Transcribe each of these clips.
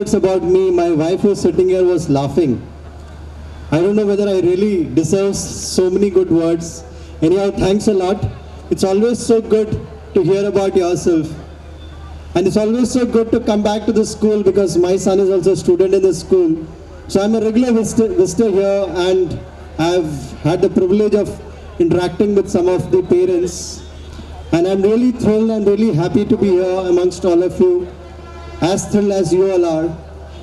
It's about me. My wife who's sitting here was laughing. I don't know whether I really deserve so many good words. Anyhow, thanks a lot. It's always so good to hear about yourself. And it's always so good to come back to the school because my son is also a student in the school. So I'm a regular visitor here and I've had the privilege of interacting with some of the parents. And I'm really thrilled and really happy to be here amongst all of you, as thrilled as you all are.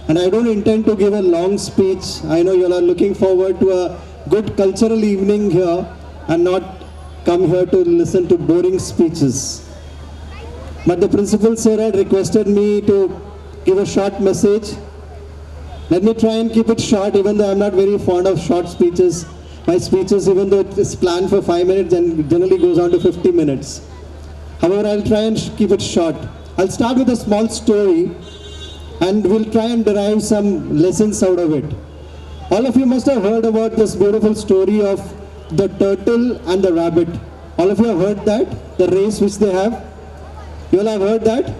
And I don't intend to give a long speech. I know you all are looking forward to a good cultural evening here and not come here to listen to boring speeches. But the principal sir had requested me to give a short message. Let me try and keep it short, even though I'm not very fond of short speeches. My speeches, even though it's planned for 5 minutes, and generally goes on to 50 minutes. However, I'll try and keep it short. I'll start with a small story and we'll try and derive some lessons out of it. All of you must have heard about this beautiful story of the turtle and the rabbit. All of you have heard that? The race which they have? You all have heard that?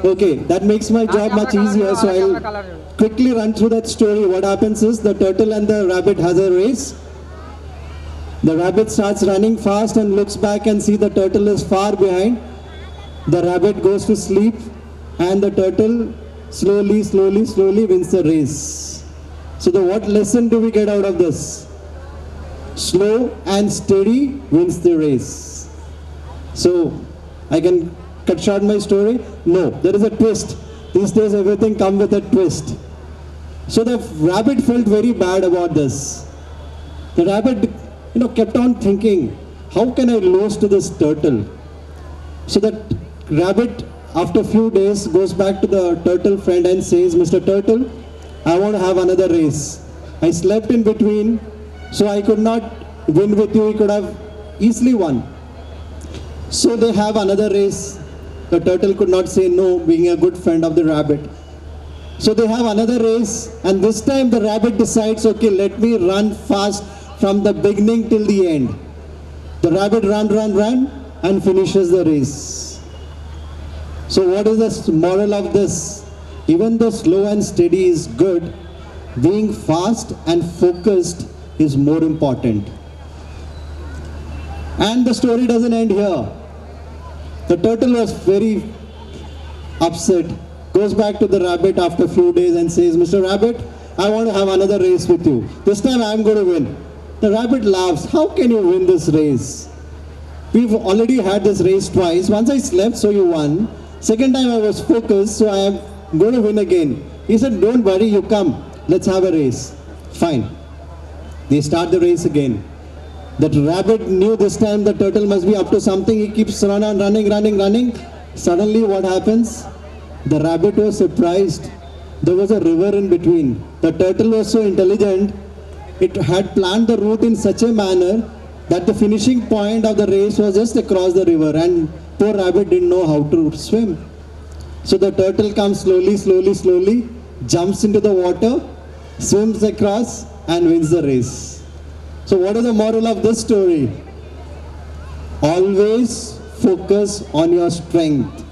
Okay, that makes my job much easier, so I'll quickly run through that story. What happens is the turtle and the rabbit has a race. The rabbit starts running fast and looks back and see the turtle is far behind. The rabbit goes to sleep and the turtle slowly wins the race. So what lesson do we get out of this? Slow and steady wins the race. So I can cut short my story? No, there is a twist. These days everything comes with a twist. So the rabbit felt very bad about this. The rabbit kept on thinking, how can I lose to this turtle? So that rabbit, after a few days, goes back to the turtle friend and says, Mr. Turtle, I want to have another race. I slept in between, so I could not win with you. He could have easily won. So they have another race. The turtle could not say no, being a good friend of the rabbit. So they have another race, and this time the rabbit decides, okay, let me run fast from the beginning till the end. The rabbit run, and finishes the race. So what is the moral of this? Even though slow and steady is good, being fast and focused is more important. And the story doesn't end here. The turtle was very upset, goes back to the rabbit after a few days and says, Mr. Rabbit, I want to have another race with you. This time I'm going to win. The rabbit laughs, how can you win this race? We've already had this race twice. Once I slept, so you won. Second time I was focused, so I am going to win again. He said, don't worry, you come. Let's have a race. Fine. They start the race again. That rabbit knew this time the turtle must be up to something. He keeps running. Suddenly what happens? The rabbit was surprised. There was a river in between. The turtle was so intelligent. It had planned the route in such a manner that the finishing point of the race was just across the river, and poor rabbit didn't know how to swim. So the turtle comes slowly, jumps into the water, swims across and wins the race. So what is the moral of this story? Always focus on your strength.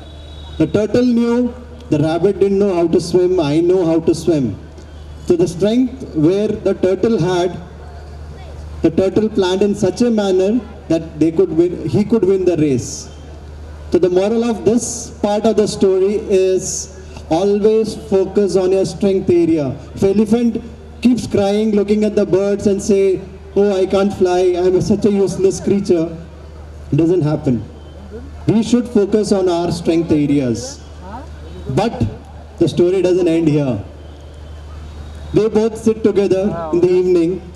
The turtle knew, the rabbit didn't know how to swim, I know how to swim. So the strength where the turtle had, the turtle planned in such a manner that he could win the race. So the moral of this part of the story is always focus on your strength area. If an elephant keeps crying, looking at the birds and say, oh, I can't fly, I'm such a useless creature, it doesn't happen. We should focus on our strength areas. But the story doesn't end here. They both sit together in the evening.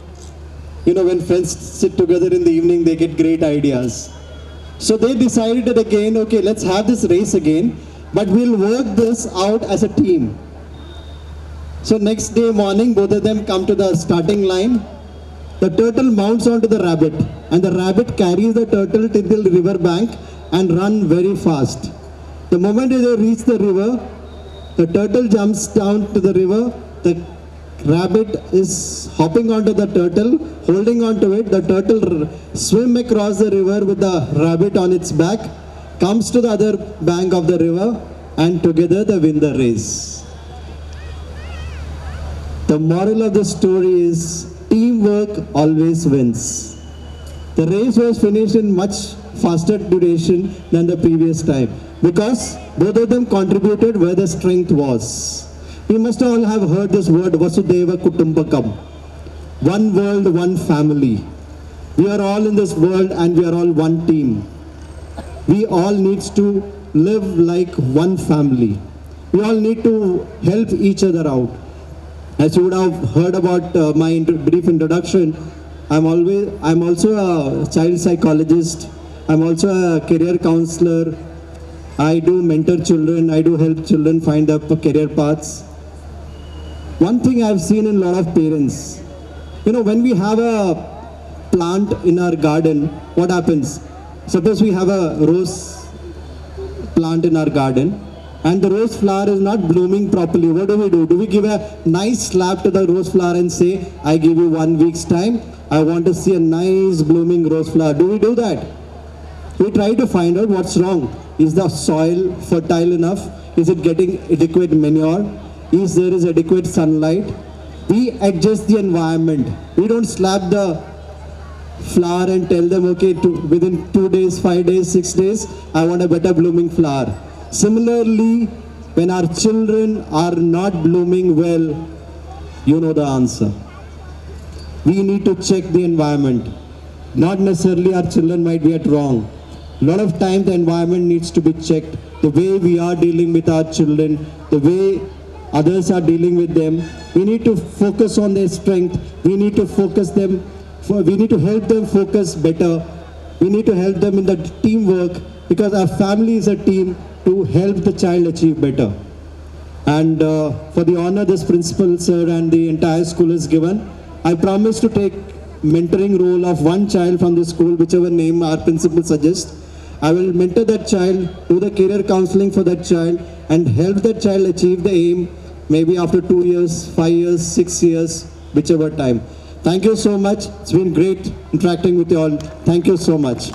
When friends sit together in the evening, they get great ideas. So they decided again, okay, let's have this race again, but we'll work this out as a team. So next day morning, both of them come to the starting line. The turtle mounts onto the rabbit, and the rabbit carries the turtle to the river bank and run very fast. The moment they reach the river, the turtle jumps down to the river. The rabbit is hopping onto the turtle, holding onto it. The turtle swims across the river with the rabbit on its back, comes to the other bank of the river, and together they win the race. The moral of the story is teamwork always wins. The race was finished in much faster duration than the previous time because both of them contributed where the strength was. You must all have heard this word Vasudeva Kutumbakam. One world, one family. We are all in this world and we are all one team. We all need to live like one family. We all need to help each other out. As you would have heard about my brief introduction, I'm also a child psychologist. I'm also a career counselor. I do mentor children. I do help children find their career paths. One thing I've seen in a lot of parents, when we have a plant in our garden, what happens? Suppose we have a rose plant in our garden and the rose flower is not blooming properly. What do? Do we give a nice slap to the rose flower and say, I give you 1 week's time. I want to see a nice blooming rose flower. Do we do that? We try to find out what's wrong. Is the soil fertile enough? Is it getting adequate manure? Is there adequate sunlight? We adjust the environment. We don't slap the flower and tell them, okay, within 2 days, 5 days, 6 days, I want a better blooming flower. Similarly, when our children are not blooming well, you know the answer. We need to check the environment. Not necessarily our children might be at wrong. A lot of time the environment needs to be checked. The way we are dealing with our children, the way others are dealing with them. We need to focus on their strength. We need to we need to help them focus better. We need to help them in the teamwork because our family is a team to help the child achieve better. And for the honor this principal sir and the entire school is given, I promise to take mentoring role of one child from the school, whichever name our principal suggests. I will mentor that child, do the career counseling for that child and help that child achieve the aim maybe after 2 years, 5 years, 6 years, whichever time. Thank you so much. It's been great interacting with you all. Thank you so much.